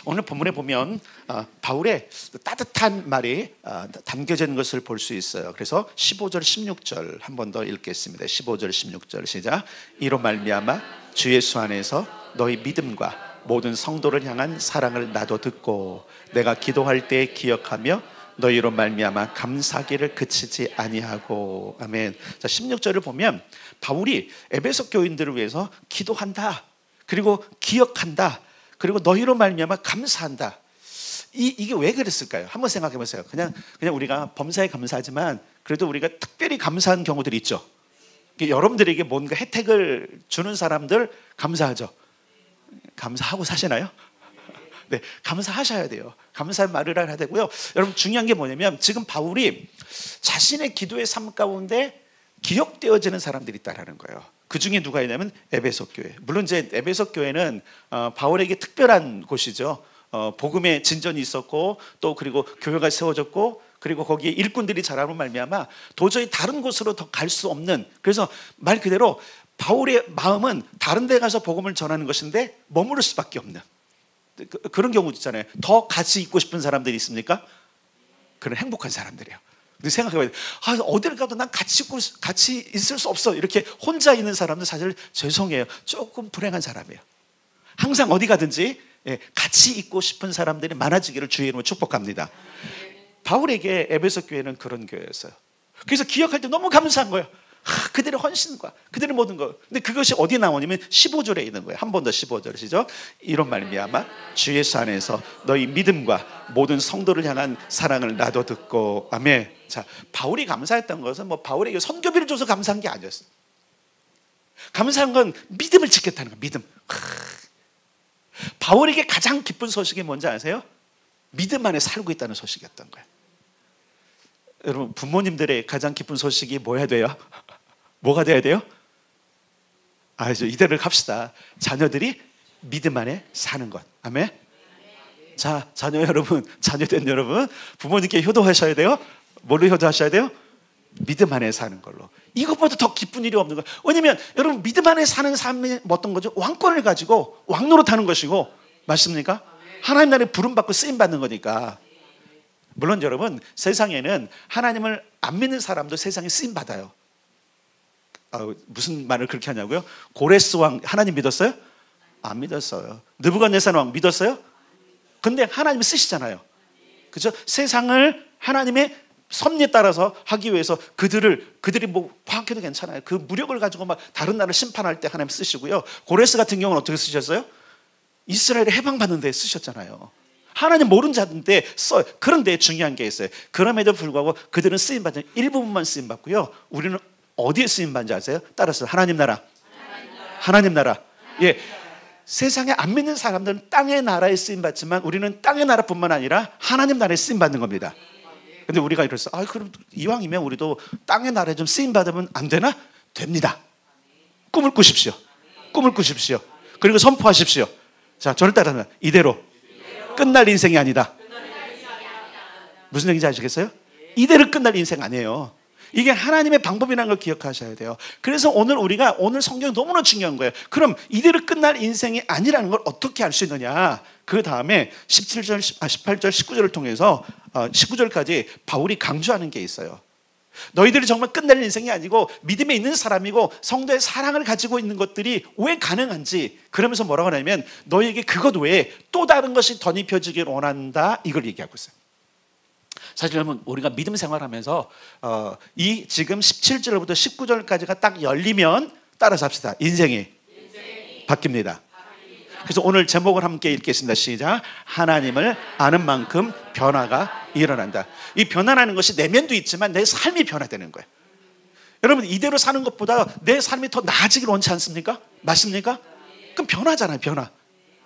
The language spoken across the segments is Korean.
오늘 본문에 보면 바울의 따뜻한 말이 담겨져 있는 것을 볼 수 있어요. 그래서 15절 16절 한 번 더 읽겠습니다. 15절 16절 시작. 이로 말미암아 주 예수 안에서 너희 믿음과 모든 성도를 향한 사랑을 나도 듣고 내가 기도할 때 기억하며 너희로 말미암아 감사하기를 그치지 아니하고. 아멘. 자, 16절을 보면 바울이 에베소 교인들을 위해서 기도한다, 그리고 기억한다, 그리고 너희로 말미암아 감사한다. 이게 왜 그랬을까요? 한번 생각해 보세요. 그냥 우리가 범사에 감사하지만 그래도 우리가 특별히 감사한 경우들이 있죠. 여러분들에게 뭔가 혜택을 주는 사람들 감사하죠. 감사하고 사시나요? 네, 감사하셔야 돼요. 감사의 말을 해야 되고요. 여러분, 중요한 게 뭐냐면 지금 바울이 자신의 기도의 삶 가운데 기억되어지는 사람들이 있다라는 거예요. 그 중에 누가 있냐면 에베소 교회. 물론 이제 에베소 교회는 바울에게 특별한 곳이죠. 복음의 진전이 있었고, 또 그리고 교회가 세워졌고, 그리고 거기에 일꾼들이 자라는 말미암아 도저히 다른 곳으로 더 갈 수 없는, 그래서 말 그대로 바울의 마음은 다른 데 가서 복음을 전하는 것인데 머무를 수밖에 없는 그런 경우 있잖아요. 더 같이 있고 싶은 사람들이 있습니까? 그런 행복한 사람들이에요. 근데 생각해봐요. 어딜 가도 난 같이 있을 수 없어. 이렇게 혼자 있는 사람은 사실 죄송해요. 조금 불행한 사람이에요. 항상 어디 가든지 같이 있고 싶은 사람들이 많아지기를 주의 이름으로 축복합니다. 바울에게 에베소 교회는 그런 교회였어요. 그래서 기억할 때 너무 감사한 거예요. 그들의 헌신과 그들의 모든 것. 근데 그것이 어디 나오냐면 15절에 있는 거예요. 한 번 더 15절 시죠. 이런 말미암아 주 예수 안에서 너희 믿음과 모든 성도를 향한 사랑을 나도 듣고. 아멘. 자, 바울이 감사했던 것은 바울에게 선교비를 줘서 감사한 게 아니었어요. 감사한 건 믿음을 지켰다는 거예요. 믿음. 바울에게 가장 기쁜 소식이 뭔지 아세요? 믿음 안에 살고 있다는 소식이었던 거예요. 여러분, 부모님들의 가장 기쁜 소식이 뭐야 돼요? 뭐가 돼야 돼요? 이대로 갑시다. 자녀들이 믿음 안에 사는 것. 아멘. 자, 자녀된 여러분, 부모님께 효도하셔야 돼요. 뭘로 효도하셔야 돼요? 믿음 안에 사는 걸로. 이것보다 더 기쁜 일이 없는 거예요. 왜냐면 여러분, 믿음 안에 사는 삶이 어떤 거죠? 왕권을 가지고 왕노릇하는 것이고, 맞습니까? 하나님 나라에 부름받고 쓰임받는 거니까. 물론 여러분, 세상에는 하나님을 안 믿는 사람도 세상에 쓰임받아요. 무슨 말을 그렇게 하냐고요? 고레스 왕 하나님 믿었어요? 안 믿었어요. 느부갓네살 왕 믿었어요? 근데 하나님 쓰시잖아요. 그죠? 세상을 하나님의 섭리에 따라서 하기 위해서 그들이 파악해도 괜찮아요. 그 무력을 가지고 막 다른 나라를 심판할 때 하나님 쓰시고요. 고레스 같은 경우는 어떻게 쓰셨어요? 이스라엘을 해방받는 데 쓰셨잖아요. 하나님 모르는 자인데 써요. 그런데 중요한 게 있어요. 그럼에도 불구하고 그들은 쓰임받는 일부분만 쓰임받고요. 우리는 어디에 쓰임받는지 아세요? 따라서 하나님 나라. 예, 세상에 안 믿는 사람들은 땅의 나라에 쓰임받지만 우리는 땅의 나라뿐만 아니라 하나님 나라에 쓰임받는 겁니다. 근데 우리가 이랬어. 그럼 이왕이면 우리도 땅의 나라에 좀 쓰임받으면 안 되나? 됩니다. 꿈을 꾸십시오. 그리고 선포하십시오. 자, 저를 따르면 이대로 끝날 인생이 아니다. 무슨 얘기인지 아시겠어요? 이대로 끝날 인생 아니에요. 이게 하나님의 방법이라는 걸 기억하셔야 돼요. 그래서 오늘 성경이 너무나 중요한 거예요. 그럼 이대로 끝날 인생이 아니라는 걸 어떻게 알 수 있느냐? 그 다음에 18절, 19절을 통해서 19절까지 바울이 강조하는 게 있어요. 너희들이 정말 끝날 인생이 아니고 믿음에 있는 사람이고 성도의 사랑을 가지고 있는 것들이 왜 가능한지, 그러면서 뭐라고 하냐면 너희에게 그것 외에 또 다른 것이 덧입혀지길 원한다, 이걸 얘기하고 있어요. 사실 여러분, 우리가 믿음 생활하면서 이 지금 17절부터 19절까지가 딱 열리면 따라서 합시다. 인생이 바뀝니다. 그래서 오늘 제목을 함께 읽겠습니다. 시작. 하나님을 아는 만큼 변화가 일어난다. 이 변화라는 것이 내면도 있지만 내 삶이 변화되는 거예요. 여러분, 이대로 사는 것보다 내 삶이 더 나아지길 원치 않습니까? 맞습니까? 그럼 변화잖아요. 변화.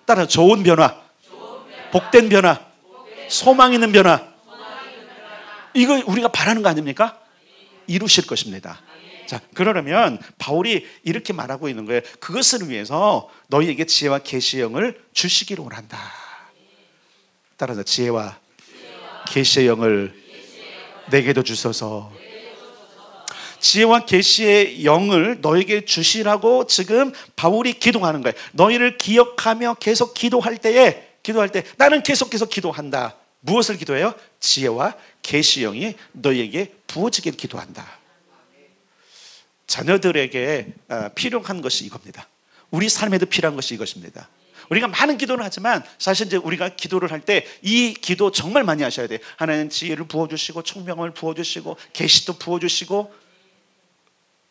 따라 좋은 변화, 복된 변화, 소망 있는 변화. 이거 우리가 바라는 거 아닙니까? 이루실 것입니다. 자, 그러려면 바울이 이렇게 말하고 있는 거예요. 그것을 위해서 너희에게 지혜와 계시의 영을 주시기를 원한다. 따라서 지혜와 계시의 영을 내게도 주소서. 지혜와 계시의 영을 너에게 주시라고 지금 바울이 기도하는 거예요. 너희를 기억하며 계속 기도할 때에 기도할 때 나는 계속해서 기도한다. 무엇을 기도해요? 지혜와 계시의 영이 너희에게 부어지길 기도한다. 자녀들에게 필요한 것이 이겁니다. 우리 삶에도 필요한 것이 이것입니다. 우리가 많은 기도를 하지만 사실 이제 우리가 기도를 할 때 이 기도 정말 많이 하셔야 돼요. 하나님 지혜를 부어주시고 총명을 부어주시고 계시도 부어주시고.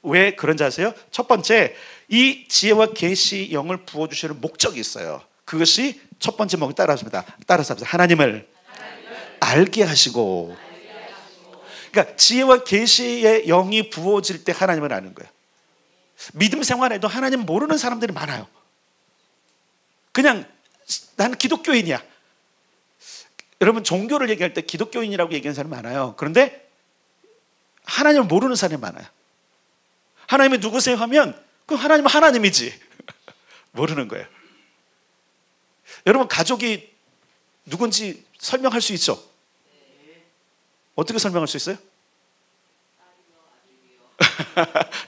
왜 그런지 아세요? 첫 번째, 이 지혜와 계시 영을 부어주시는 목적이 있어요. 그것이 첫 번째 목이 따라서 하나님을 알게 하시고. 그러니까 지혜와 계시의 영이 부어질 때 하나님을 아는 거예요. 믿음 생활에도 하나님 모르는 사람들이 많아요. 그냥 나는 기독교인이야. 여러분 종교를 얘기할 때 기독교인이라고 얘기하는 사람이 많아요. 그런데 하나님을 모르는 사람이 많아요. 하나님이 누구세요 하면 그럼 하나님은 하나님이지. 모르는 거예요. 여러분 가족이 누군지 설명할 수 있죠? 어떻게 설명할 수 있어요?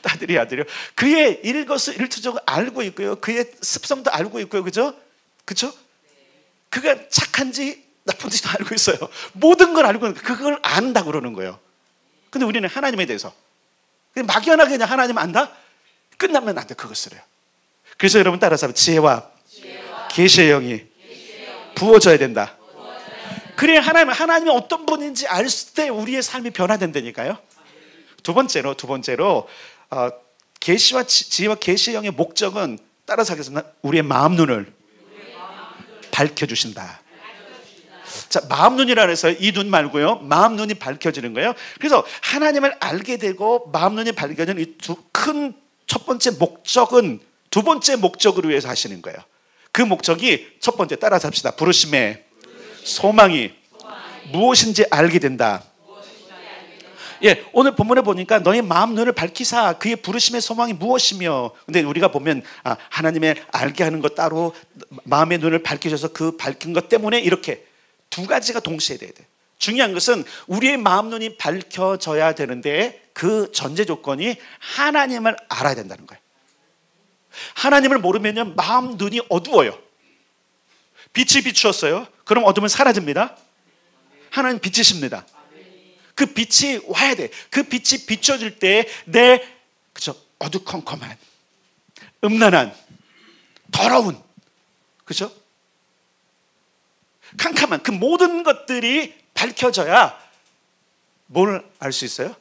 딸들이 아들이요. 그의 일거수일투족을 알고 있고요. 그의 습성도 알고 있고요. 그죠? 그죠? 그가 착한지 나쁜지도 알고 있어요. 모든 걸 알고 있는, 그걸 안다 그러는 거예요. 근데 우리는 하나님에 대해서 그냥 막연하게 그냥 하나님 안다? 끝나면 안 돼. 그것을 해요. 그래서 여러분 따라서 지혜와 계시의 영이 부어져야 된다. 그래야 하나님이 어떤 분인지 알 때 우리의 삶이 변화된다니까요. 두 번째로 계시와 지혜와 계시의 영의 목적은 따라서 하겠습니다. 우리의 마음 눈을 밝혀주신다. 자, 마음 눈이라 해서 이 눈 말고요. 마음 눈이 밝혀지는 거예요. 그래서 하나님을 알게 되고 마음 눈이 밝혀지는 이 큰 첫 번째 목적은 두 번째 목적을 위해서 하시는 거예요. 그 목적이 첫 번째 따라서 합시다. 부르심의 소망이 무엇인지 알게 된다. 예, 오늘 본문에 보니까 너희 마음 눈을 밝히사 그의 부르심의 소망이 무엇이며. 근데 우리가 보면 하나님의 알게 하는 것 따로 마음의 눈을 밝히셔서 그 밝힌 것 때문에 이렇게 두 가지가 동시에 돼야 돼요. 중요한 것은 우리의 마음 눈이 밝혀져야 되는데 그 전제 조건이 하나님을 알아야 된다는 거예요. 하나님을 모르면 마음 눈이 어두워요. 빛이 비추었어요. 그럼 어둠은 사라집니다. 하나님 빛이십니다. 그 빛이 와야 돼. 그 빛이 비춰질 때 내 그죠 어두컴컴한 음란한 더러운 그죠 캄캄한 그 모든 것들이 밝혀져야 뭘 알 수 있어요?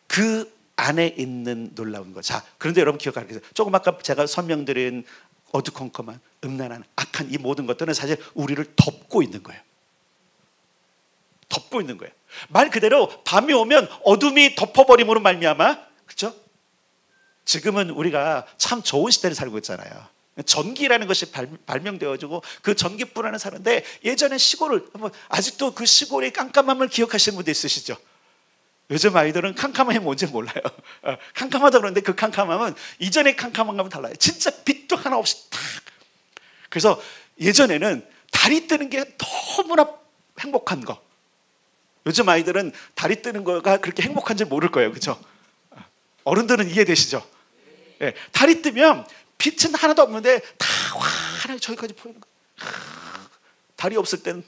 그 안에 있는 놀라운 것. 자, 그런데 여러분 기억하세요. 조금 아까 제가 설명드린 어두컴컴한 음란한 악한 이 모든 것들은 사실 우리를 덮고 있는 거예요. 덮고 있는 거예요. 말 그대로 밤이 오면 어둠이 덮어버림으로 말미암아, 그렇죠? 지금은 우리가 참 좋은 시대를 살고 있잖아요. 전기라는 것이 발명되어지고 그 전기불 안에 사는데 예전에 시골을 아직도 그 시골의 깜깜함을 기억하시는 분들 있으시죠? 요즘 아이들은 캄캄함이 뭔지 몰라요. 캄캄하다 그러는데 그 캄캄함은 이전의 캄캄함과는 달라요. 진짜 빛도 하나 없이 탁. 그래서 예전에는 달이 뜨는 게 너무나 행복한 거. 요즘 아이들은 달이 뜨는 거가 그렇게 행복한지 모를 거예요. 그렇죠? 어른들은 이해되시죠? 네. 달이 뜨면 빛은 하나도 없는데 다 환하게 저기까지 보이는 거예요. 달이 없을 때는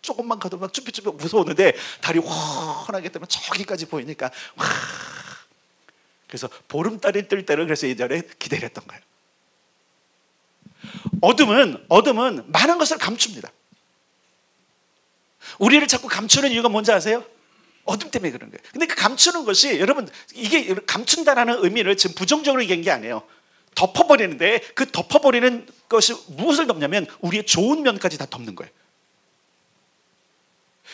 조금만 가도 막 쭈뼛쭈뼛 무서웠는데 달이 환하게 뜨면 저기까지 보이니까 와. 그래서 보름달이 뜰 때를 그래서 예전에 기다렸던 거예요. 어둠은 많은 것을 감춥니다. 우리를 자꾸 감추는 이유가 뭔지 아세요? 어둠 때문에 그런 거예요. 근데 그 감추는 것이 여러분 이게 감춘다라는 의미를 지금 부정적으로 얘기한 게 아니에요. 덮어버리는데 그 덮어버리는 것이 무엇을 덮냐면 우리의 좋은 면까지 다 덮는 거예요.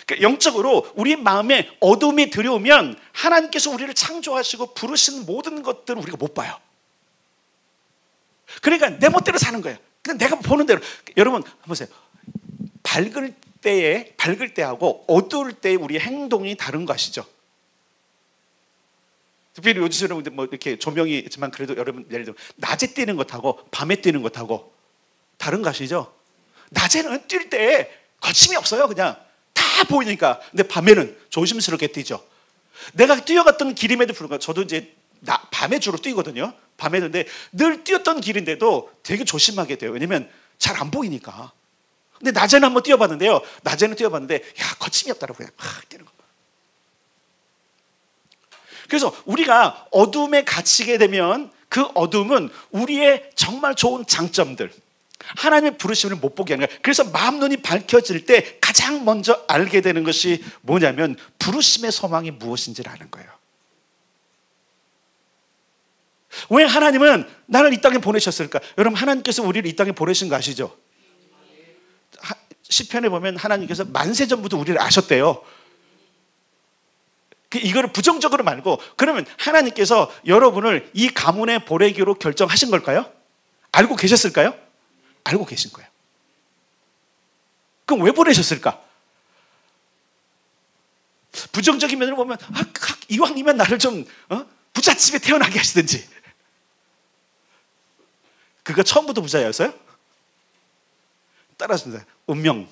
그러니까 영적으로 우리 마음에 어둠이 들여오면 하나님께서 우리를 창조하시고 부르신 모든 것들을 우리가 못 봐요. 그러니까 내 멋대로 사는 거예요. 그냥 내가 보는 대로. 여러분 한번 보세요. 밝을 때하고 어두울 때의 우리의 행동이 다른 거 아시죠? 특별히 요즘은 뭐 이렇게 조명이 있지만 그래도 여러분 예를 들면 낮에 뛰는 것하고 밤에 뛰는 것하고 다른 거 아시죠? 낮에는 뛸 때 거침이 없어요. 그냥 다 보이니까. 근데 밤에는 조심스럽게 뛰죠. 내가 뛰어갔던 길임에도 불구하고 저도 이제 밤에 주로 뛰거든요. 밤에. 근데 늘 뛰었던 길인데도 되게 조심하게 돼요. 왜냐면 잘 안 보이니까. 근데 낮에는 한번 뛰어봤는데요. 낮에는 뛰어봤는데 야, 거침이 없더라고요. 그냥 막 뛰는 거. 그래서 우리가 어둠에 갇히게 되면 그 어둠은 우리의 정말 좋은 장점들, 하나님의 부르심을 못 보게 하는 거예요. 그래서 마음 눈이 밝혀질 때 가장 먼저 알게 되는 것이 뭐냐면 부르심의 소망이 무엇인지를 아는 거예요. 왜 하나님은 나를 이 땅에 보내셨을까? 여러분, 하나님께서 우리를 이 땅에 보내신 거 아시죠? 시편에 보면 하나님께서 만세전부터 우리를 아셨대요. 이거를 부정적으로 말고, 그러면 하나님께서 여러분을 이 가문에 보내기로 결정하신 걸까요? 알고 계셨을까요? 알고 계신 거예요. 그럼 왜 보내셨을까? 부정적인 면으로 보면 이왕이면 나를 좀 부잣집에 태어나게 하시든지. 그가 처음부터 부자였어요? 따라하십니다. 운명,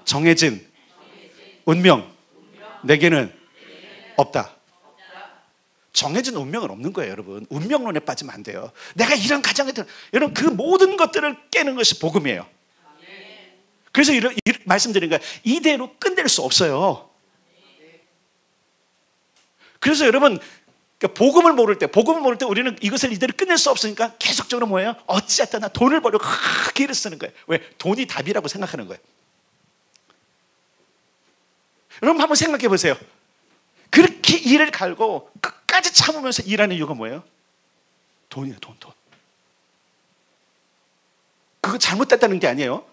정해진 운명, 내게는 없다. 정해진 운명은 없는 거예요, 여러분. 운명론에 빠지면 안 돼요. 내가 이런 가정에 여러분, 그 모든 것들을 깨는 것이 복음이에요. 그래서 이런 말씀드린 거예요. 이대로 끝낼 수 없어요. 그래서 여러분, 복음을 모를 때 우리는 이것을 이대로 끝낼 수 없으니까 계속적으로 뭐예요? 어찌했든 나 돈을 벌려고 기를 쓰는 거예요. 왜? 돈이 답이라고 생각하는 거예요. 여러분, 한번 생각해 보세요. 그렇게 일을 갈고 끝까지 참으면서 일하는 이유가 뭐예요? 돈이에요, 돈. 그거 잘못됐다는 게 아니에요.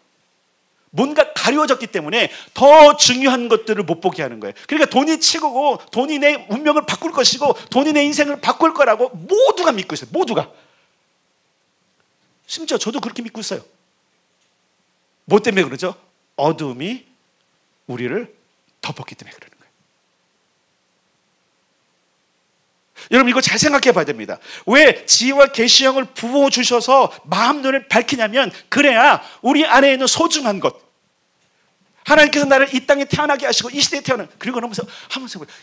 뭔가 가려워졌기 때문에 더 중요한 것들을 못 보게 하는 거예요. 그러니까 돈이 최고고, 돈이 내 운명을 바꿀 것이고, 돈이 내 인생을 바꿀 거라고 모두가 믿고 있어요. 모두가. 심지어 저도 그렇게 믿고 있어요. 뭐 때문에 그러죠? 어둠이 우리를 덮었기 때문에 그러는 거예요. 여러분, 이거 잘 생각해 봐야 됩니다. 왜 지혜와 계시형을 부어주셔서 마음 눈을 밝히냐면, 그래야 우리 안에 있는 소중한 것, 하나님께서 나를 이 땅에 태어나게 하시고 이 시대에 태어난, 그리고 하면서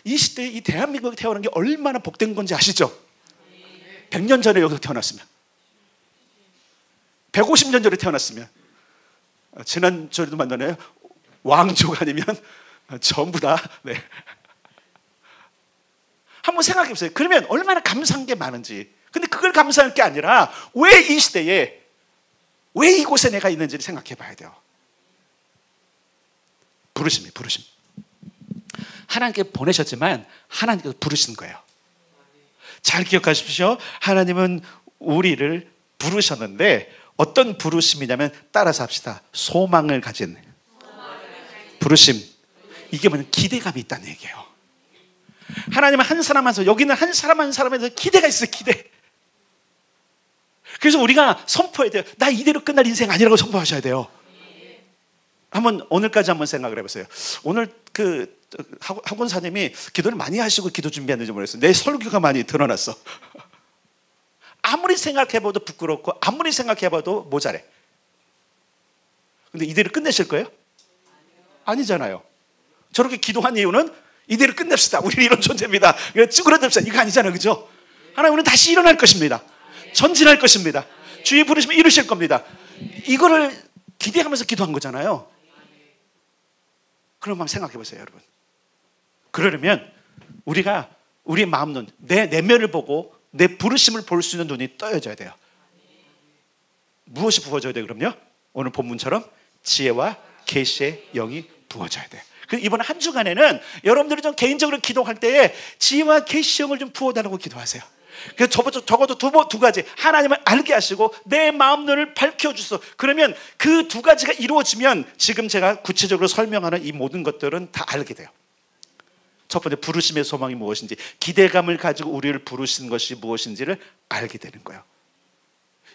이 시대에 이 대한민국에 태어난 게 얼마나 복된 건지 아시죠? 100년 전에 여기서 태어났으면, 150년 전에 태어났으면, 지난주에도 만나네요. 왕조가 아니면 전부 다. 네. 한번 생각해 보세요. 그러면 얼마나 감사한 게 많은지. 근데 그걸 감사할 게 아니라 왜 이 시대에, 왜 이곳에 내가 있는지를 생각해 봐야 돼요. 부르심. 하나님께 보내셨지만 하나님께서 부르신 거예요. 잘 기억하십시오. 하나님은 우리를 부르셨는데 어떤 부르심이냐면, 따라서 합시다. 소망을 가진 부르심. 이게 뭐냐면 기대감이 있다는 얘기예요. 하나님은 한 사람 한 사람, 여기는 한 사람 한 사람에서 기대가 있어요. 기대. 그래서 우리가 선포해야 돼요. 나 이대로 끝날 인생 아니라고 선포하셔야 돼요. 한번 오늘까지 한번 생각을 해보세요. 오늘 그 학원사님이 기도를 많이 하시고 기도 준비했는지 모르겠어요. 내 설교가 많이 드러났어. 아무리 생각해봐도 부끄럽고 아무리 생각해봐도 모자래. 근데 이대로 끝내실 거예요? 아니잖아요. 저렇게 기도한 이유는 이대로 끝냅시다. 우리는 이런 존재입니다. 찌그러듭시다. 이거 아니잖아요. 그죠? 하나님은 다시 일어날 것입니다. 전진할 것입니다. 주의 부르시면 이루실 겁니다. 이거를 기대하면서 기도한 거잖아요. 그럼 한번 생각해 보세요, 여러분. 그러려면 우리가 우리의 마음 눈, 내 내면을 보고 내 부르심을 볼 수 있는 눈이 떠여져야 돼요. 무엇이 부어져야 돼요, 그럼요? 오늘 본문처럼 지혜와 계시의 영이 부어져야 돼요. 이번 한 주간에는 여러분들이 좀 개인적으로 기도할 때에 지혜와 계시의 영을 좀 부어달라고 기도하세요. 그래서 적어도 두 가지, 하나님을 알게 하시고 내 마음 눈을 밝혀주소. 그러면 그 두 가지가 이루어지면 지금 제가 구체적으로 설명하는 이 모든 것들은 다 알게 돼요. 첫 번째, 부르심의 소망이 무엇인지, 기대감을 가지고 우리를 부르신 것이 무엇인지를 알게 되는 거예요.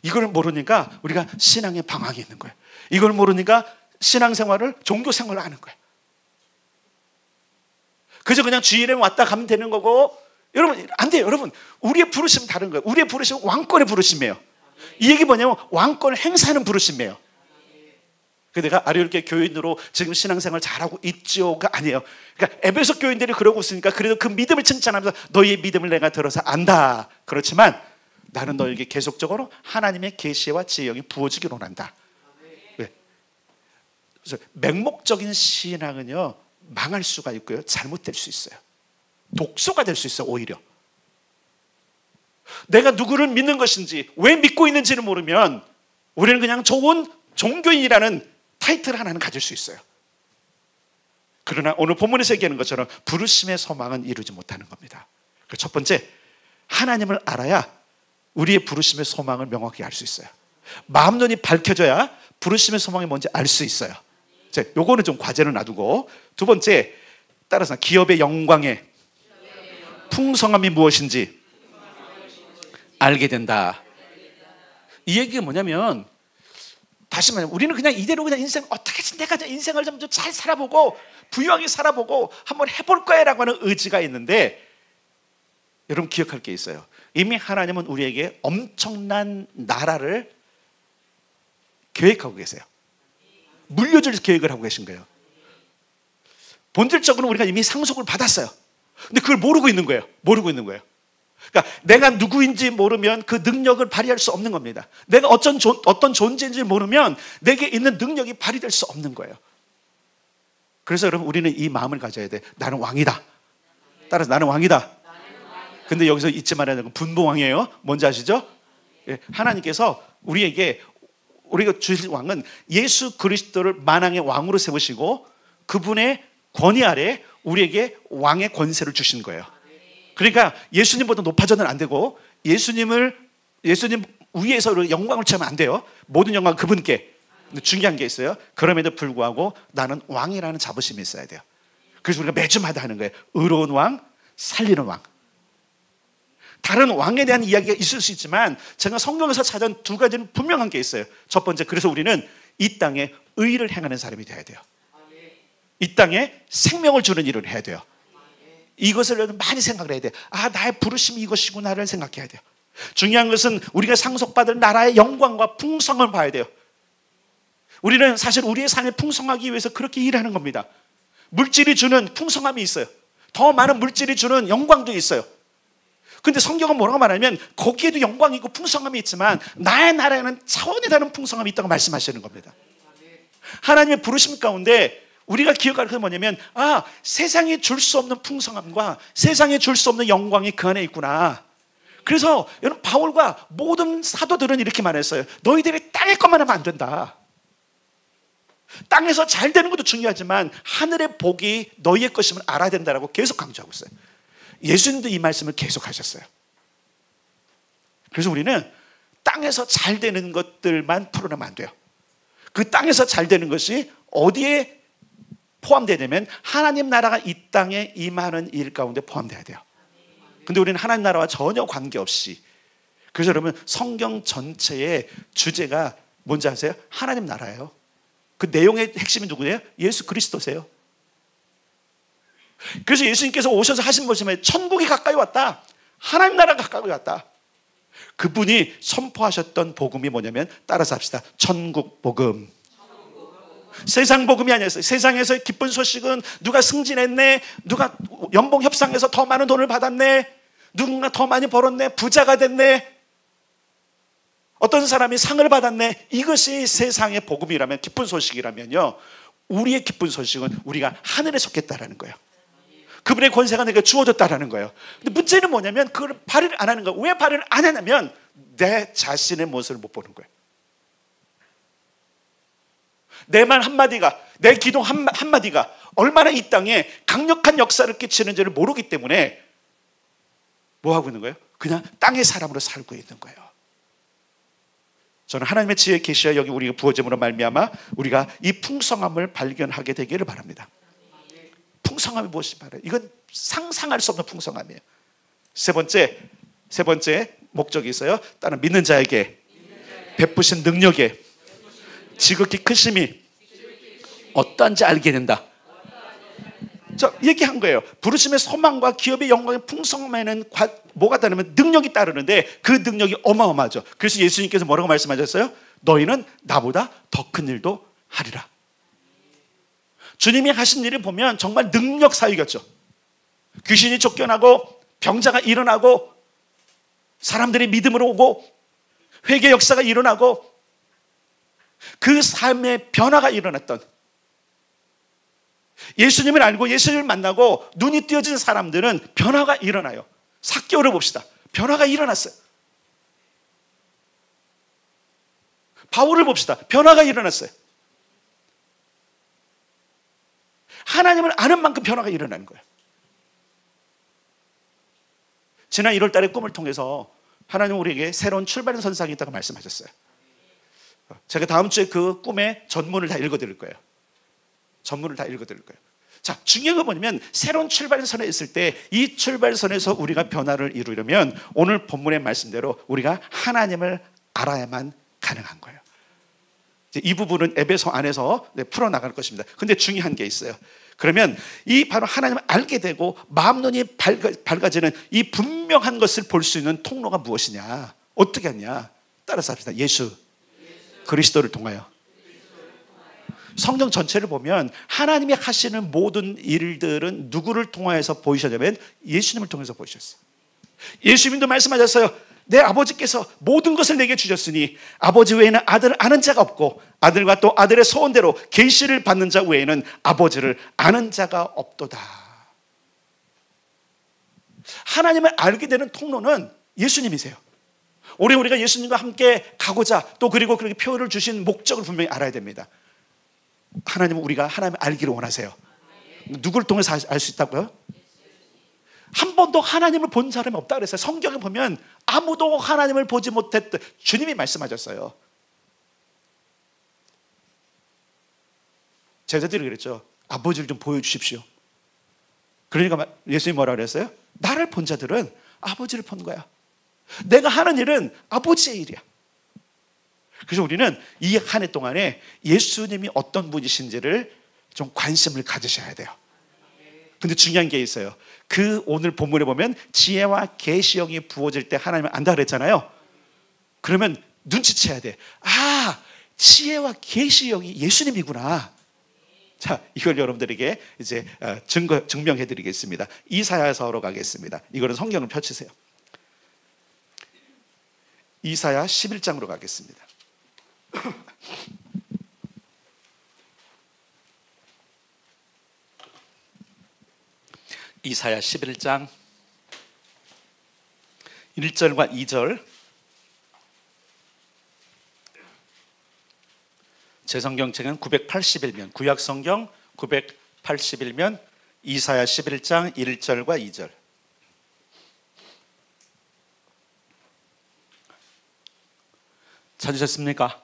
이걸 모르니까 우리가 신앙의 방황이 있는 거예요. 이걸 모르니까 신앙생활을, 종교생활을 하는 거예요. 그저 그냥 주일에 왔다 가면 되는 거고, 여러분 안 돼요. 여러분, 우리의 부르심은 다른 거예요. 우리의 부르심은 왕권의 부르심이에요. 이 얘기 뭐냐면 왕권을 행사하는 부르심이에요. 그 내가 아리올게 교인으로 지금 신앙생활 잘하고 있지요가 아니에요. 그러니까 에베소 교인들이 그러고 있으니까 그래도 그 믿음을 칭찬하면서 너희의 믿음을 내가 들어서 안다. 그렇지만 나는 너에게 계속적으로 하나님의 계시와 지혜의 영이 부어지기를 원한다. 왜? 그래서 맹목적인 신앙은요, 망할 수가 있고요, 잘못될 수 있어요. 독소가 될 수 있어요. 오히려 내가 누구를 믿는 것인지, 왜 믿고 있는지를 모르면 우리는 그냥 좋은 종교인이라는 타이틀 하나는 가질 수 있어요. 그러나 오늘 본문에서 얘기하는 것처럼 부르심의 소망은 이루지 못하는 겁니다. 첫 번째, 하나님을 알아야 우리의 부르심의 소망을 명확히 알 수 있어요. 마음눈이 밝혀져야 부르심의 소망이 뭔지 알 수 있어요. 요거는 좀 과제를 놔두고, 두 번째, 따라서 기업의 영광의 풍성함이 무엇인지 알게 된다. 이 얘기가 뭐냐면, 다시 말하면 우리는 그냥 이대로 그냥 인생 어떻게든 내가 인생을 좀 잘 살아보고 부유하게 살아보고 한번 해볼 거야라고 하는 의지가 있는데, 여러분 기억할 게 있어요. 이미 하나님은 우리에게 엄청난 나라를 계획하고 계세요. 물려줄 계획을 하고 계신 거예요. 본질적으로 우리가 이미 상속을 받았어요. 근데 그걸 모르고 있는 거예요. 그러니까 내가 누구인지 모르면 그 능력을 발휘할 수 없는 겁니다. 내가 어떤 존재인지 모르면 내게 있는 능력이 발휘될 수 없는 거예요. 그래서 여러분, 우리는 이 마음을 가져야 돼. 나는 왕이다. 따라서 나는 왕이다. 근데 여기서 잊지 말아야 되는 건 분봉왕이에요. 뭔지 아시죠? 하나님께서 우리가 주실 왕은 예수 그리스도를 만왕의 왕으로 세우시고 그분의 권위 아래 우리에게 왕의 권세를 주신 거예요. 그러니까 예수님보다 높아져는 안 되고, 예수님 위에서 영광을 취하면 안 돼요. 모든 영광은 그분께. 근데 중요한 게 있어요. 그럼에도 불구하고 나는 왕이라는 자부심이 있어야 돼요. 그래서 우리가 매주마다 하는 거예요. 의로운 왕, 살리는 왕. 다른 왕에 대한 이야기가 있을 수 있지만 제가 성경에서 찾은 두 가지는 분명한 게 있어요. 첫 번째, 그래서 우리는 이 땅에 의를 행하는 사람이 돼야 돼요. 이 땅에 생명을 주는 일을 해야 돼요. 이것을 많이 생각을 해야 돼요. 나의 부르심이 이것이구나를 생각해야 돼요. 중요한 것은 우리가 상속받을 나라의 영광과 풍성을 봐야 돼요. 우리는 사실 우리의 삶을 풍성하기 위해서 그렇게 일하는 겁니다. 물질이 주는 풍성함이 있어요. 더 많은 물질이 주는 영광도 있어요. 근데 성경은 뭐라고 말하냐면 거기에도 영광이 있고 풍성함이 있지만 나의 나라에는 차원이 다른 풍성함이 있다고 말씀하시는 겁니다. 하나님의 부르심 가운데 우리가 기억할 것은 뭐냐면, 세상에 줄 수 없는 풍성함과 세상에 줄 수 없는 영광이 그 안에 있구나. 그래서 여러분, 바울과 모든 사도들은 이렇게 말했어요. 너희들이 땅의 것만 하면 안 된다. 땅에서 잘 되는 것도 중요하지만 하늘의 복이 너희의 것임을 알아야 된다라고 계속 강조하고 있어요. 예수님도 이 말씀을 계속 하셨어요. 그래서 우리는 땅에서 잘 되는 것들만 풀어내면 안 돼요. 그 땅에서 잘 되는 것이 어디에 포함되냐면 하나님 나라가 이 땅에 임하는 일 가운데 포함돼야 돼요. 근데 우리는 하나님 나라와 전혀 관계없이, 그래서 여러분, 성경 전체의 주제가 뭔지 아세요? 하나님 나라예요. 그 내용의 핵심이 누구예요? 예수 그리스도세요. 그래서 예수님께서 오셔서 하신 말씀에 천국이 가까이 왔다, 하나님 나라가 가까이 왔다. 그분이 선포하셨던 복음이 뭐냐면, 따라서 합시다. 천국 복음. 세상 복음이 아니었어요. 세상에서 기쁜 소식은 누가 승진했네, 누가 연봉 협상에서 더 많은 돈을 받았네, 누군가 더 많이 벌었네, 부자가 됐네, 어떤 사람이 상을 받았네. 이것이 세상의 복음이라면, 기쁜 소식이라면요, 우리의 기쁜 소식은 우리가 하늘에 속했다라는 거예요. 그분의 권세가 내게 주어졌다라는 거예요. 근데 문제는 뭐냐면 그걸 발휘를 안 하는 거예요. 왜 발휘를 안 하냐면 내 자신의 모습을 못 보는 거예요. 내 말 한마디가, 내 기도 한마디가 얼마나 이 땅에 강력한 역사를 끼치는지를 모르기 때문에 뭐 하고 있는 거예요? 그냥 땅의 사람으로 살고 있는 거예요. 저는 하나님의 지혜의 계시와 여기 우리가 부어짐으로 말미암아 우리가 이 풍성함을 발견하게 되기를 바랍니다. 풍성함이 무엇이 말해요? 이건 상상할 수 없는 풍성함이에요. 세 번째 목적이 있어요. 다른 믿는 자에게 베푸신 능력에 지극히 크심이 어떠한지 알게 된다. 저 얘기한 거예요. 부르심의 소망과 기업의 영광의 풍성함에는 뭐가 따르면 능력이 따르는데 그 능력이 어마어마하죠. 그래서 예수님께서 뭐라고 말씀하셨어요? 너희는 나보다 더 큰 일도 하리라. 주님이 하신 일을 보면 정말 능력 사역이었죠. 귀신이 쫓겨나고 병자가 일어나고 사람들이 믿음으로 오고 회개 역사가 일어나고 그 삶의 변화가 일어났던, 예수님을 알고 예수님을 만나고 눈이 띄어진 사람들은 변화가 일어나요. 삭개오를 봅시다. 변화가 일어났어요. 바울을 봅시다. 변화가 일어났어요. 하나님을 아는 만큼 변화가 일어나는 거예요. 지난 1월 달에 꿈을 통해서 하나님은 우리에게 새로운 출발의 선상이 있다고 말씀하셨어요. 제가 다음 주에 그 꿈의 전문을 다 읽어드릴 거예요. 전문을 다 읽어드릴 거예요. 자, 중요한 건 뭐냐면 새로운 출발선에 있을 때 이 출발선에서 우리가 변화를 이루려면 오늘 본문의 말씀대로 우리가 하나님을 알아야만 가능한 거예요. 이 부분은 에베소 안에서 풀어나갈 것입니다. 근데 중요한 게 있어요. 그러면 이 바로 하나님을 알게 되고 마음 눈이 밝아지는 이 분명한 것을 볼 수 있는 통로가 무엇이냐? 어떻게 하냐? 따라서 합시다. 예수 그리스도를 통하여. 성경 전체를 보면 하나님이 하시는 모든 일들은 누구를 통하여서 보이셨냐면 예수님을 통해서 보이셨어요. 예수님도 말씀하셨어요. 내 아버지께서 모든 것을 내게 주셨으니 아버지 외에는 아들을 아는 자가 없고 아들과 또 아들의 소원대로 계시를 받는 자 외에는 아버지를 아는 자가 없도다. 하나님을 알게 되는 통로는 예수님이세요. 우리가 예수님과 함께 가고자 또 그리고 그렇게 표현을 주신 목적을 분명히 알아야 됩니다. 하나님은 우리가 하나님을 알기를 원하세요. 누구를 통해서 알 수 있다고요? 한 번도 하나님을 본 사람이 없다 그랬어요. 성경에 보면 아무도 하나님을 보지 못했던 주님이 말씀하셨어요. 제자들이 그랬죠. 아버지를 좀 보여주십시오. 그러니까 예수님이 뭐라 그랬어요? 나를 본 자들은 아버지를 본 거야. 내가 하는 일은 아버지의 일이야. 그래서 우리는 이 한 해 동안에 예수님이 어떤 분이신지를 좀 관심을 가지셔야 돼요. 근데 중요한 게 있어요. 그 오늘 본문에 보면 지혜와 계시형이 부어질 때 하나님을 안다 그랬잖아요. 그러면 눈치채야 돼. 아, 지혜와 계시형이 예수님이구나. 자, 이걸 여러분들에게 이제 증명해 드리겠습니다. 이사야서로 가겠습니다. 이거는 성경을 펼치세요. 이사야 11장으로 가겠습니다. 이사야 11장 1절과 2절. 제 성경책은 981면, 구약 성경 981면 이사야 11장 1절과 2절. 찾으셨습니까?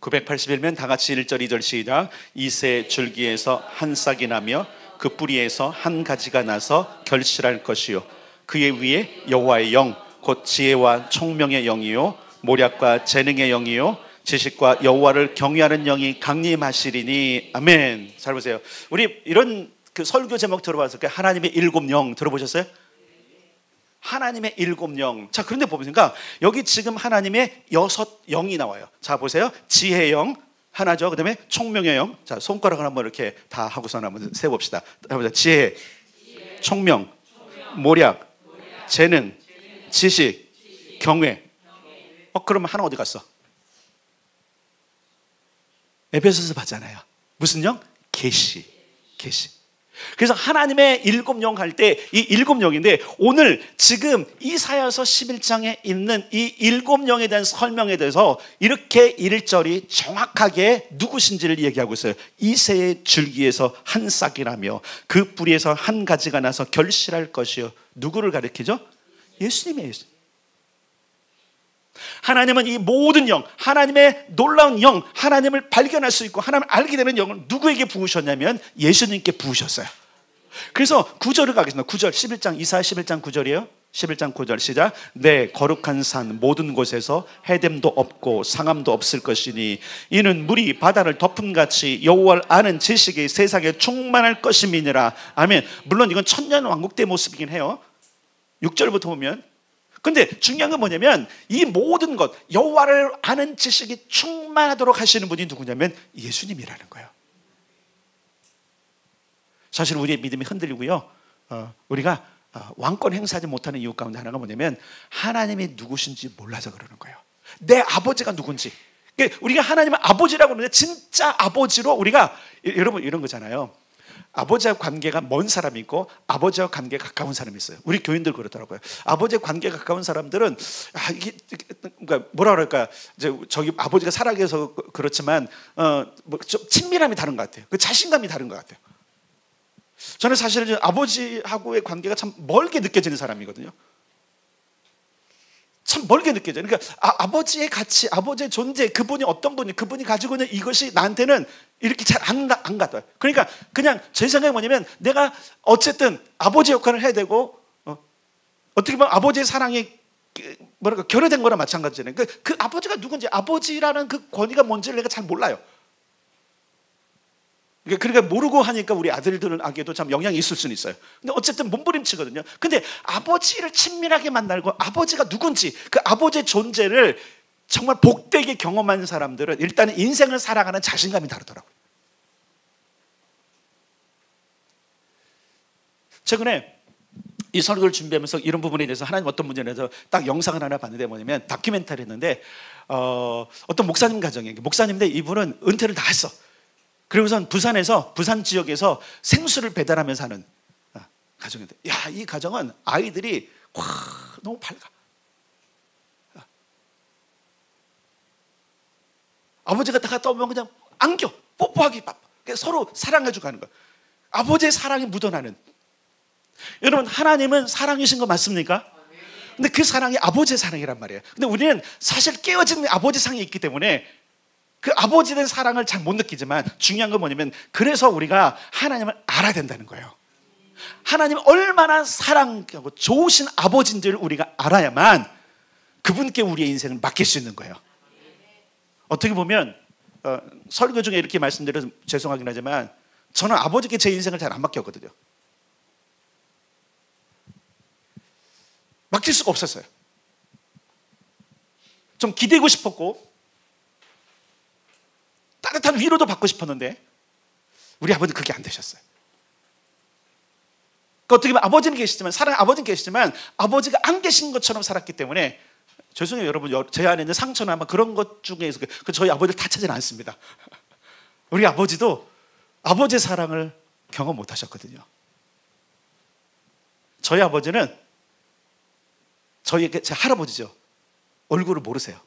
981면 다 같이 1절 2절 시작. 이새 줄기에서 한 싹이 나며 그 뿌리에서 한 가지가 나서 결실할 것이요 그의 위에 여호와의 영 곧 지혜와 총명의 영이요 모략과 재능의 영이요 지식과 여호와를 경외하는 영이 강림하시리니. 아멘. 잘 보세요. 우리 이런 그 설교 제목 들어봤을까요? 하나님의 일곱 영 들어보셨어요? 하나님의 일곱 영. 자, 그런데 보니까 여기 지금 하나님의 6영이 나와요. 자, 보세요. 지혜의 영 하나죠. 그 다음에 총명의 영. 자, 손가락을 한번 이렇게 다 하고서 한번 세봅시다. 지혜, 총명, 모략, 재능, 지식, 경외. 그러면 하나 어디 갔어? 에베소서 봤잖아요. 무슨 영? 계시. 그래서 하나님의 일곱 영 할 때 이 일곱 영인데 오늘 지금 이사야서 11장에 있는 이 일곱 영에 대한 설명에 대해서 이렇게 1절이 정확하게 누구신지를 얘기하고 있어요. 이새의 줄기에서 한 싹이 나며 그 뿌리에서 한 가지가 나서 결실할 것이요. 누구를 가리키죠? 예수님이에요. 예수님. 하나님은 이 모든 영, 하나님의 놀라운 영, 하나님을 발견할 수 있고 하나님을 알게 되는 영을 누구에게 부으셨냐면 예수님께 부으셨어요. 그래서 9절을 가겠습니다. 9절 11장 이사야 11장 9절이에요. 11장 9절 시작. 내 거룩한 산 모든 곳에서 해됨도 없고 상함도 없을 것이니 이는 물이 바다를 덮음같이 여호와를 아는 지식이 세상에 충만할 것임이니라. 아멘. 물론 이건 천년 왕국 때 모습이긴 해요. 6절부터 보면. 근데 중요한 건 뭐냐면 이 모든 것 여호와를 아는 지식이 충만하도록 하시는 분이 누구냐면 예수님이라는 거예요. 사실 우리의 믿음이 흔들리고요. 우리가 왕권 행사하지 못하는 이유 가운데 하나가 뭐냐면 하나님이 누구신지 몰라서 그러는 거예요. 내 아버지가 누군지. 그러니까 우리가 하나님을 아버지라고 그러는데 진짜 아버지로 우리가 여러분 이런 거잖아요. 아버지와 관계가 먼 사람이 있고 아버지와 관계가 가까운 사람이 있어요. 우리 교인들 그렇더라고요. 아버지와 관계가 가까운 사람들은 이게 그러니까 뭐라 그럴까, 이제 저기 아버지가 살아계셔서 그렇지만 좀 친밀함이 다른 것 같아요. 그 자신감이 다른 것 같아요. 저는 사실 아버지하고의 관계가 참 멀게 느껴지는 사람이거든요. 참 멀게 느껴져요. 그러니까 아버지의 가치, 아버지의 존재, 그분이 어떤 분이, 그분이 가지고 있는 이것이 나한테는 이렇게 잘 안 가요. 그러니까 그냥 제 생각이 뭐냐면 내가 어쨌든 아버지 역할을 해야 되고 어떻게 보면 아버지의 사랑이 뭐랄까 결여된 거나 마찬가지잖아요. 그 아버지가 누군지, 아버지라는 그 권위가 뭔지를 내가 잘 몰라요. 그러니까 모르고 하니까 우리 아들들에게도 참 영향이 있을 수는 있어요. 근데 어쨌든 몸부림치거든요. 근데 아버지를 친밀하게 만나고 아버지가 누군지, 그 아버지의 존재를 정말 복되게 경험한 사람들은 일단은 인생을 살아가는 자신감이 다르더라고요. 최근에 이 설교를 준비하면서 이런 부분에 대해서 하나님 어떤 문제에 대해서 딱 영상을 하나 봤는데 뭐냐면 다큐멘터리 했는데 어떤 목사님 가정이에요. 목사님인데 이분은 은퇴를 다 했어. 그리고선 부산 지역에서 생수를 배달하면서 하는 가정인데, 야, 이 가정은 아이들이 너무 밝아. 아버지가 다 갔다 오면 그냥 안겨 뽀뽀하기 바빠. 서로 사랑해주고 가는 거야. 아버지의 사랑이 묻어나는. 여러분, 하나님은 사랑이신 거 맞습니까? 근데 그 사랑이 아버지의 사랑이란 말이에요. 근데 우리는 사실 깨어진 아버지 사랑이 있기 때문에 그 아버지 된 사랑을 잘 못 느끼지만 중요한 건 뭐냐면 그래서 우리가 하나님을 알아야 된다는 거예요. 하나님 얼마나 사랑하고 좋으신 아버지인지를 우리가 알아야만 그분께 우리의 인생을 맡길 수 있는 거예요. 어떻게 보면 설교 중에 이렇게 말씀드려서 죄송하긴 하지만 저는 아버지께 제 인생을 잘 안 맡겼거든요. 맡길 수가 없었어요. 좀 기대고 싶었고 따뜻한 위로도 받고 싶었는데 우리 아버지는 그게 안 되셨어요. 그러니까 어떻게 보면 아버지는 계시지만, 사랑 아버지는 계시지만 아버지가 안 계신 것처럼 살았기 때문에 죄송해요 여러분, 제 안에 있는 상처나 아마 그런 것 중에서 저희 아버지를 탓하지는 않습니다. 우리 아버지도 아버지의 사랑을 경험 못 하셨거든요. 저희 아버지는 제 할아버지죠. 얼굴을 모르세요.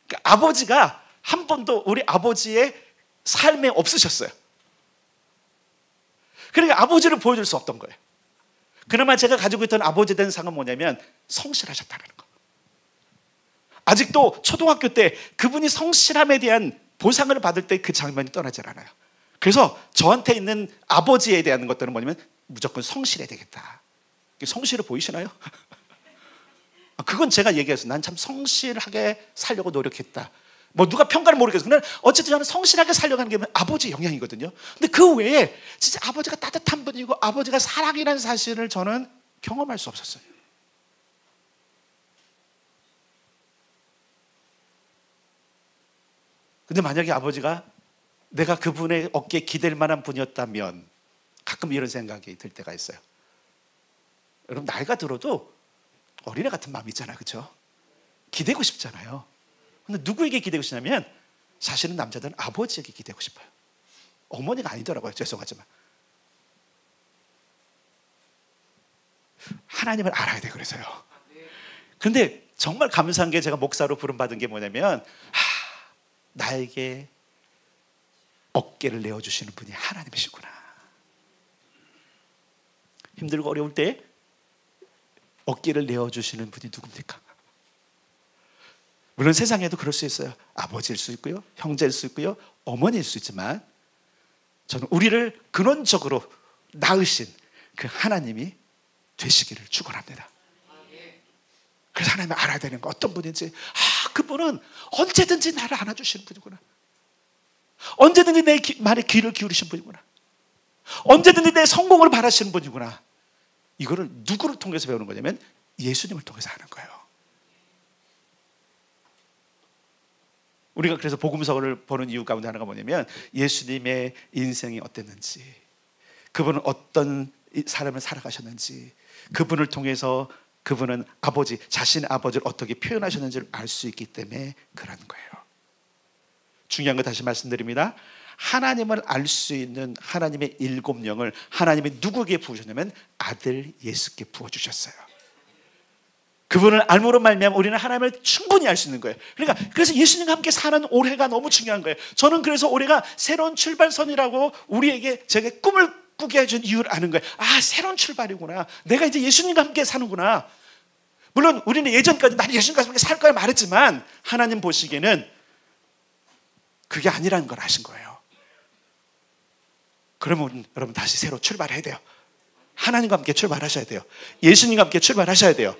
그러니까 아버지가 한 번도 우리 아버지의 삶에 없으셨어요. 그러니까 아버지를 보여줄 수 없던 거예요. 그나마 제가 가지고 있던 아버지에 대한 상은 뭐냐면 성실하셨다는 거. 아직도 초등학교 때 그분이 성실함에 대한 보상을 받을 때 그 장면이 떠나질 않아요. 그래서 저한테 있는 아버지에 대한 것들은 뭐냐면 무조건 성실해야 되겠다. 성실해 보이시나요? 그건 제가 얘기해서 난 참 성실하게 살려고 노력했다. 뭐 누가 평가를 모르겠어요. 근데 어쨌든 저는 성실하게 살려고 하는 게 아버지의 영향이거든요. 근데 그 외에 진짜 아버지가 따뜻한 분이고 아버지가 사랑이라는 사실을 저는 경험할 수 없었어요. 근데 만약에 아버지가 내가 그분의 어깨에 기댈 만한 분이었다면 가끔 이런 생각이 들 때가 있어요. 여러분, 나이가 들어도 어린애 같은 마음이 있잖아요. 그렇죠? 기대고 싶잖아요. 근데 누구에게 기대고 싶냐면 사실은 남자들은 아버지에게 기대고 싶어요. 어머니가 아니더라고요. 죄송하지만. 하나님을 알아야 돼. 그래서요. 근데 정말 감사한 게 제가 목사로 부름받은 게 뭐냐면 나에게 어깨를 내어주시는 분이 하나님이시구나. 힘들고 어려울 때 어깨를 내어주시는 분이 누굽니까? 물론 세상에도 그럴 수 있어요. 아버지일 수 있고요, 형제일 수 있고요, 어머니일 수 있지만 저는 우리를 근원적으로 낳으신 그 하나님이 되시기를 축원합니다. 그래서 하나님을 알아야 되는 거 어떤 분인지, 그분은 언제든지 나를 안아주시는 분이구나. 언제든지 내 말에 귀를 기울이신 분이구나. 언제든지 내 성공을 바라시는 분이구나. 이거를 누구를 통해서 배우는 거냐면 예수님을 통해서 하는 거예요. 우리가 그래서 복음서를 보는 이유 가운데 하나가 뭐냐면 예수님의 인생이 어땠는지, 그분은 어떤 사람을 살아가셨는지, 그분을 통해서 그분은 아버지, 자신의 아버지를 어떻게 표현하셨는지를 알 수 있기 때문에 그런 거예요. 중요한 거 다시 말씀드립니다. 하나님을 알 수 있는 하나님의 일곱 영을 하나님이 누구에게 부으셨냐면 아들 예수께 부어주셨어요. 그분을 알므로 말미암아 우리는 하나님을 충분히 알 수 있는 거예요. 그러니까 그래서 예수님과 함께 사는 올해가 너무 중요한 거예요. 저는 그래서 올해가 새로운 출발선이라고 우리에게 제게 꿈을 꾸게 해준 이유를 아는 거예요. 아, 새로운 출발이구나. 내가 이제 예수님과 함께 사는구나. 물론 우리는 예전까지 나는 예수님과 함께 살 거야 말했지만 하나님 보시기에는 그게 아니라는 걸 아신 거예요. 그러면 여러분 다시 새로 출발해야 돼요. 하나님과 함께 출발하셔야 돼요. 예수님과 함께 출발하셔야 돼요.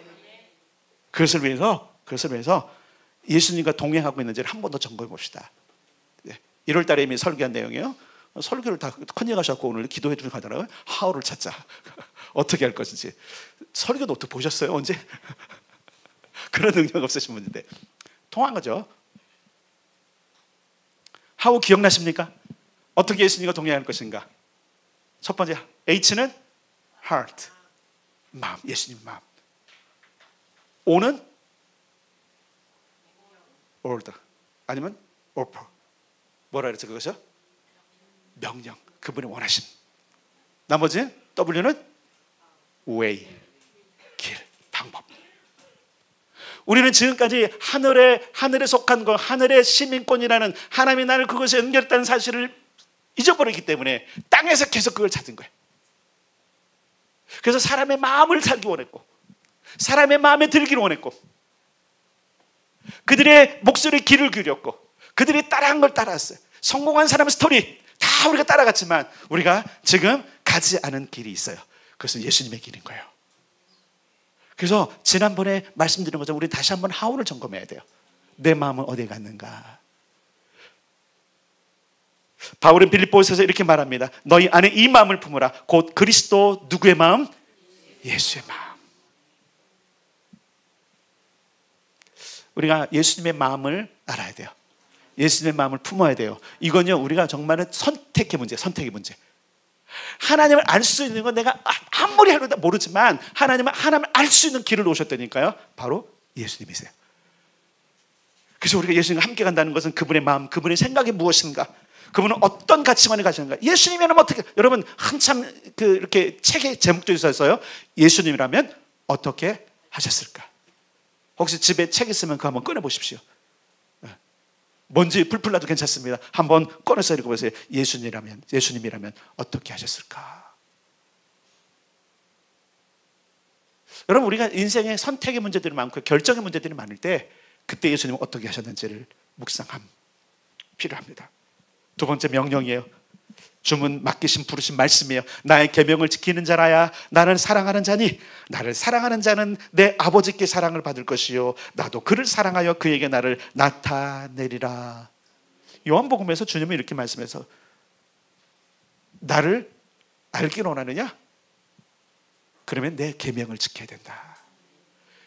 그것을 위해서 예수님과 동행하고 있는지를 한 번 더 점검해 봅시다. 1월 달에 이미 설교한 내용이에요. 설교를 다 컨닝하셨고 오늘 기도해 주는 하더라고요. 하우를 찾자. 어떻게 할 것인지. 설교 노트 보셨어요? 언제? 그런 능력 없으신 분인데 통한 거죠. 하우 기억나십니까? 어떻게 예수님과 동행할 것인가? 첫 번째 H는 heart, 마음, 예수님 마음. O는 order, 아니면 offer. 뭐라 그랬죠 그것이요? 명령, 그분의 원하심. 나머지는 W는 way, 길, 방법. 우리는 지금까지 하늘에 속한 것, 하늘의 시민권이라는 하나님이 나를 그것에 연결했다는 사실을 잊어버렸기 때문에 땅에서 계속 그걸 찾은 거예요. 그래서 사람의 마음을 살기 원했고 사람의 마음에 들기를 원했고 그들의 목소리에 귀를 기울였고 그들이 따라한 걸 따라왔어요. 성공한 사람의 스토리 다 우리가 따라갔지만 우리가 지금 가지 않은 길이 있어요. 그것은 예수님의 길인 거예요. 그래서 지난번에 말씀드린 것처럼 우리 다시 한번 하우를 점검해야 돼요. 내 마음은 어디에 갔는가? 바울은 빌립보서에서 이렇게 말합니다. 너희 안에 이 마음을 품으라. 곧 그리스도 누구의 마음? 예수의 마음. 우리가 예수님의 마음을 알아야 돼요. 예수님의 마음을 품어야 돼요. 이건요 우리가 정말은 선택의 문제. 하나님을 알 수 있는 건 내가 아무리 해도 모르지만 하나님을 알 수 있는 길을 놓으셨다니까요. 바로 예수님이세요. 그래서 우리가 예수님과 함께 간다는 것은 그분의 마음, 그분의 생각이 무엇인가, 그분은 어떤 가치관을 가지는가. 예수님이라면 어떻게, 여러분 한참 이렇게 책의 제목도 있었어요. 예수님이라면 어떻게 하셨을까. 혹시 집에 책 있으면 그거 한번 꺼내보십시오. 먼지 풀풀 나도 괜찮습니다. 한번 꺼내서 읽어보세요. 예수님이라면 어떻게 하셨을까. 여러분 우리가 인생에 선택의 문제들이 많고 결정의 문제들이 많을 때 그때 예수님은 어떻게 하셨는지를 묵상함 필요합니다. 두 번째 명령이에요. 주문 맡기신 부르신 말씀이에요. 나의 계명을 지키는 자라야 나를 사랑하는 자니 나를 사랑하는 자는 내 아버지께 사랑을 받을 것이요 나도 그를 사랑하여 그에게 나를 나타내리라. 요한복음에서 주님은 이렇게 말씀해서 나를 알기를 원하느냐? 그러면 내 계명을 지켜야 된다.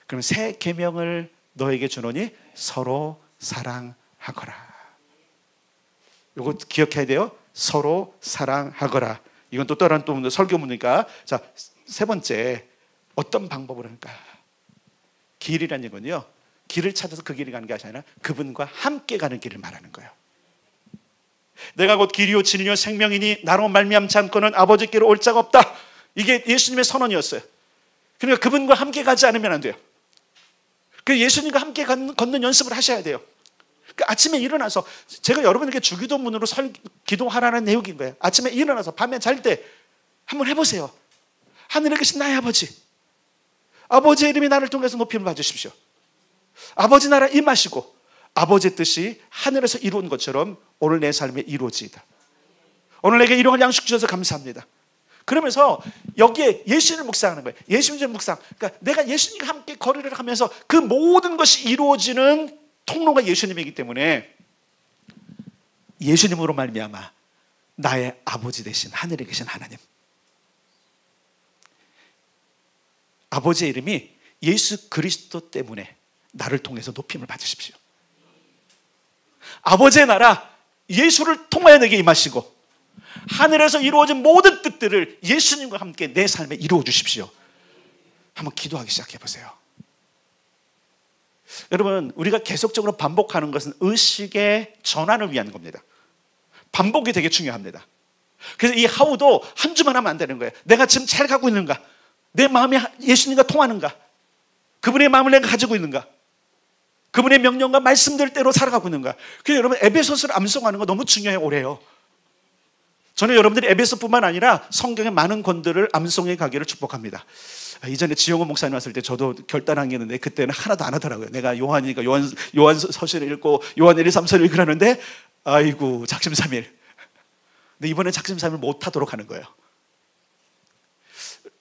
그러면 새 계명을 너에게 주노니 서로 사랑하거라. 이거 기억해야 돼요. 서로 사랑하거라. 이건 또 다른 또 설교문이니까. 자, 세 번째 어떤 방법으로 할까? 길이라는 건요 길을 찾아서 그 길을 가는 게 아니라 그분과 함께 가는 길을 말하는 거예요. 내가 곧 길이요 진리요 생명이니 나로 말미암지 않고는 아버지께로 올 자가 없다. 이게 예수님의 선언이었어요. 그러니까 그분과 함께 가지 않으면 안 돼요. 그 예수님과 함께 걷는 연습을 하셔야 돼요. 아침에 일어나서 제가 여러분에게 주기도문으로 기도하라는 내용인 거예요. 아침에 일어나서 밤에 잘 때 한번 해보세요. 하늘에 계신 나의 아버지, 아버지의 이름이 나를 통해서 높임을 받으십시오. 아버지 나라 임하시고 아버지의 뜻이 하늘에서 이루어진 것처럼 오늘 내 삶에 이루어지이다. 오늘 내게 일용할 양식 주셔서 감사합니다. 그러면서 여기에 예수님을 묵상하는 거예요. 예수님을 묵상. 그러니까 내가 예수님과 함께 거리를 하면서 그 모든 것이 이루어지는 통로가 예수님이기 때문에 예수님으로 말미암아 나의 아버지 되신 하늘에 계신 하나님, 아버지의 이름이 예수 그리스도 때문에 나를 통해서 높임을 받으십시오. 아버지의 나라 예수를 통하여 내게 임하시고 하늘에서 이루어진 모든 뜻들을 예수님과 함께 내 삶에 이루어 주십시오. 한번 기도하기 시작해 보세요. 여러분, 우리가 계속적으로 반복하는 것은 의식의 전환을 위한 겁니다. 반복이 되게 중요합니다. 그래서 이 하우도 한 주만 하면 안 되는 거예요. 내가 지금 잘 가고 있는가? 내 마음이 예수님과 통하는가? 그분의 마음을 내가 가지고 있는가? 그분의 명령과 말씀들대로 살아가고 있는가? 그래서 여러분, 에베소서를 암송하는 거 너무 중요해요. 오래요. 저는 여러분들이 에베소뿐만 아니라 성경의 많은 권들을 암송해 가기를 축복합니다. 이전에 지영호 목사님 왔을 때 저도 결단한 게 있는데 그때는 하나도 안 하더라고요. 내가 요한이니까 요한 서신을 읽고 요한 1, 2, 3서를 읽으라는데 아이고 작심삼일. 근데 이번엔 작심삼일 못 하도록 하는 거예요.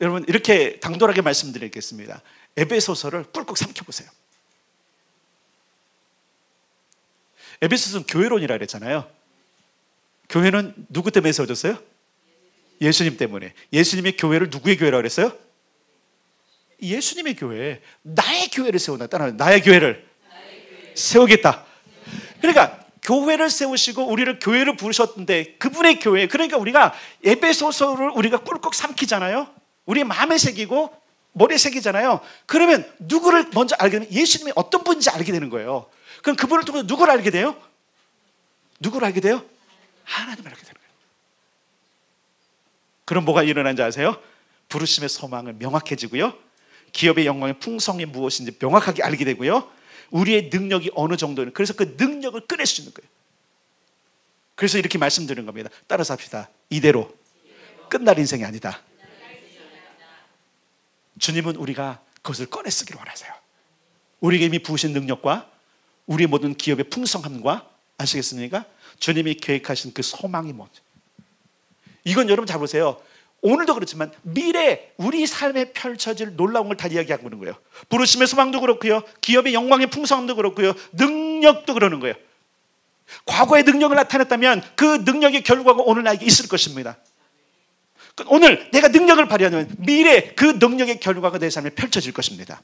여러분, 이렇게 당돌하게 말씀드리겠습니다. 에베소서를 꿀꺽 삼켜보세요. 에베소서는 교회론이라 그랬잖아요. 교회는 누구 때문에 세워졌어요? 예수님 때문에. 예수님의 교회를 누구의 교회라고 그랬어요? 예수님의 교회. 나의 교회를 세워놨다. 나의 교회를 세우겠다. 그러니까 교회를 세우시고 우리를 교회를 부르셨는데 그분의 교회, 그러니까 우리가 에베소서를 우리가 꿀꺽 삼키잖아요. 우리 마음에 새기고 머리에 새기잖아요. 그러면 누구를 먼저 알게 되면 예수님이 어떤 분인지 알게 되는 거예요. 그럼 그분을 통해서 누구를 알게 돼요? 누구를 알게 돼요? 하나님을 알게 되는 거예요. 그럼 뭐가 일어난지 아세요? 부르심의 소망을 명확해지고요, 기업의 영광의 풍성이 무엇인지 명확하게 알게 되고요, 우리의 능력이 어느 정도는, 그래서 그 능력을 꺼낼 수 있는 거예요. 그래서 이렇게 말씀드리는 겁니다. 따라서 합시다. 이대로 끝날 인생이 아니다. 주님은 우리가 그것을 꺼내 쓰기를 원하세요. 우리에게 이미 부으신 능력과 우리의 모든 기업의 풍성함과, 아시겠습니까? 주님이 계획하신 그 소망이 뭔지. 이건 여러분 잘 보세요. 오늘도 그렇지만 미래 우리 삶에 펼쳐질 놀라운 걸 다 이야기하고 있는 거예요. 부르심의 소망도 그렇고요, 기업의 영광의 풍성함도 그렇고요, 능력도 그러는 거예요. 과거의 능력을 나타냈다면 그 능력의 결과가 오늘 나에게 있을 것입니다. 오늘 내가 능력을 발휘하면 미래 그 능력의 결과가 내 삶에 펼쳐질 것입니다.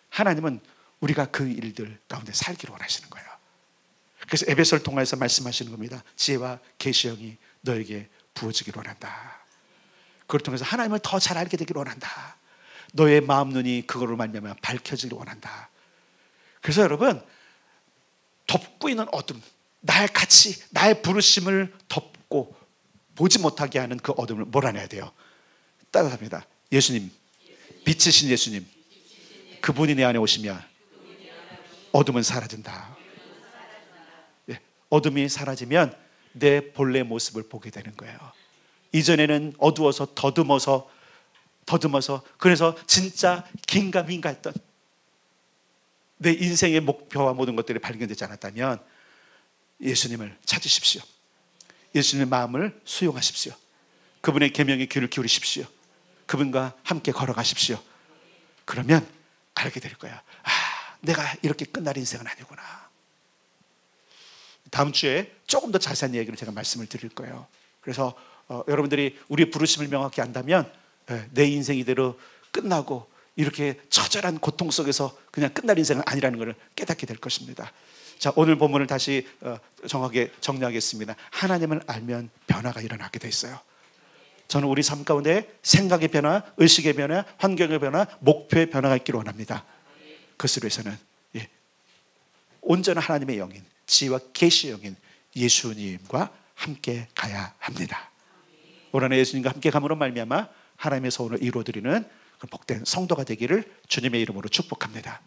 하나님은 우리가 그 일들 가운데 살기를 원하시는 거예요. 그래서 에베소를 통해서 말씀하시는 겁니다. 지혜와 계시형이 너에게 부어지기를 원한다. 그걸 통해서 하나님을 더 잘 알게 되기를 원한다. 너의 마음 눈이 그걸로 말미암아 밝혀지기를 원한다. 그래서 여러분, 덮고 있는 어둠, 나의 가치, 나의 부르심을 덮고 보지 못하게 하는 그 어둠을 몰아내야 돼요. 따라합니다. 예수님, 빛이신 예수님, 그분이 내 안에 오시면 어둠은 사라진다. 예, 어둠이 사라지면 내 본래 모습을 보게 되는 거예요. 이전에는 어두워서 더듬어서 그래서 진짜 긴가민가했던 내 인생의 목표와 모든 것들이 발견되지 않았다면 예수님을 찾으십시오. 예수님의 마음을 수용하십시오. 그분의 계명에 귀를 기울이십시오. 그분과 함께 걸어가십시오. 그러면 알게 될 거야. 아, 내가 이렇게 끝날 인생은 아니구나. 다음 주에 조금 더 자세한 얘기를 제가 말씀을 드릴 거예요. 그래서 여러분들이 우리의 부르심을 명확히 안다면 내 인생 이대로 끝나고 이렇게 처절한 고통 속에서 그냥 끝날 인생은 아니라는 것을 깨닫게 될 것입니다. 자, 오늘 본문을 다시 정확하게 정리하겠습니다. 하나님을 알면 변화가 일어나게 돼 있어요. 저는 우리 삶 가운데 생각의 변화, 의식의 변화, 환경의 변화, 목표의 변화가 있기를 원합니다. 그것을 위해서는 온전한 하나님의 영인, 지혜와 계시의 영인 예수님과 함께 가야 합니다. 올 한해 예수님과 함께 감으로 말미암아 하나님의 소원을 이루어드리는 복된 성도가 되기를 주님의 이름으로 축복합니다.